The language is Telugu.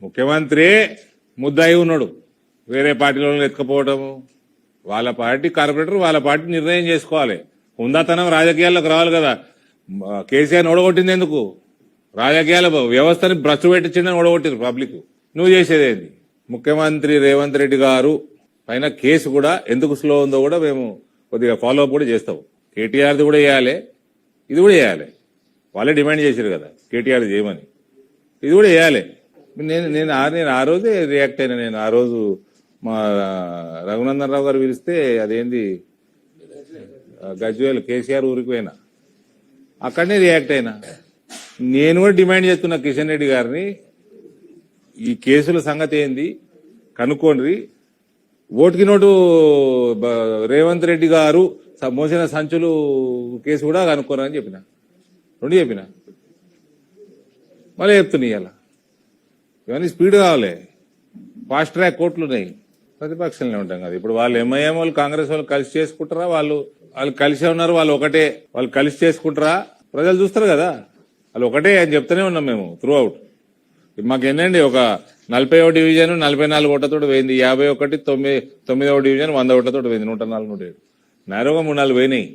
ముఖ్యమంత్రి ముద్దాయి ఉన్నాడు, వేరే పార్టీలో ఎత్తుకపోవటము. వాళ్ళ పార్టీ కార్పొరేటర్ వాళ్ళ పార్టీ నిర్ణయం చేసుకోవాలి. హుందాతనం రాజకీయాల్లోకి రావాలి కదా. కేసీఆర్ ఓడగొట్టింది ఎందుకు? రాజకీయాల వ్యవస్థని భ్రష్టు పెట్టించిందని ఓడగొట్టింది పబ్లిక్. నువ్వు చేసేదేంది? ముఖ్యమంత్రి రేవంత్ రెడ్డి గారు పైన కేసు కూడా ఎందుకు స్లో ఉందో కూడా మేము కొద్దిగా ఫాలో అప్ కూడా చేస్తాం. కేటీఆర్ది కూడా చేయాలి, ఇది కూడా చేయాలి. వాళ్ళే డిమాండ్ చేశారు కదా కేటీఆర్ చేయమని, ఇది కూడా చేయాలి. నేను ఆ రోజే రియాక్ట్ అయినా. నేను ఆ రోజు మా రఘునందన్ రావు గారు పిలిస్తే అదేంది గజ్వేల్ కేసీఆర్ ఊరికి పోయినా, అక్కడనే రియాక్ట్ అయినా. నేను కూడా డిమాండ్ చేస్తున్నా కిషన్ రెడ్డి గారిని, ఈ కేసుల సంగతి ఏంది కనుక్కోండి. ఓటుకి నోటు రేవంత్ రెడ్డి గారు మోసిన సంచులు కేసు కూడా కనుక్కోరని చెప్పిన, రెండు చెప్పిన. మళ్ళీ చెప్తున్నా ఇవాళ ఇవన్నీ స్పీడ్ కావాలి. ఫాస్ట్ ట్రాక్ కోర్టులు ఉన్నాయి. ప్రతిపక్షంలో ఉంటాం కదా. ఇప్పుడు వాళ్ళు ఎంఐఎం వాళ్ళు కాంగ్రెస్ వాళ్ళు కలిసి చేసుకుంటారా? వాళ్ళు కలిసే ఉన్నారు, వాళ్ళు కలిసి చేసుకుంటారా? ప్రజలు చూస్తారు కదా. వాళ్ళు ఒకటే అని చెప్తూనే ఉన్నాం మేము త్రూ అవుట్. మాకు ఏంటండి ఒక 40వ డివిజన్ 44 ఓట్లతో పోయింది, 51 9వ డివిజన్ 100 ఓట్లతో పోయింది, 104 107 నేరుగా 3 4 పోయినాయి.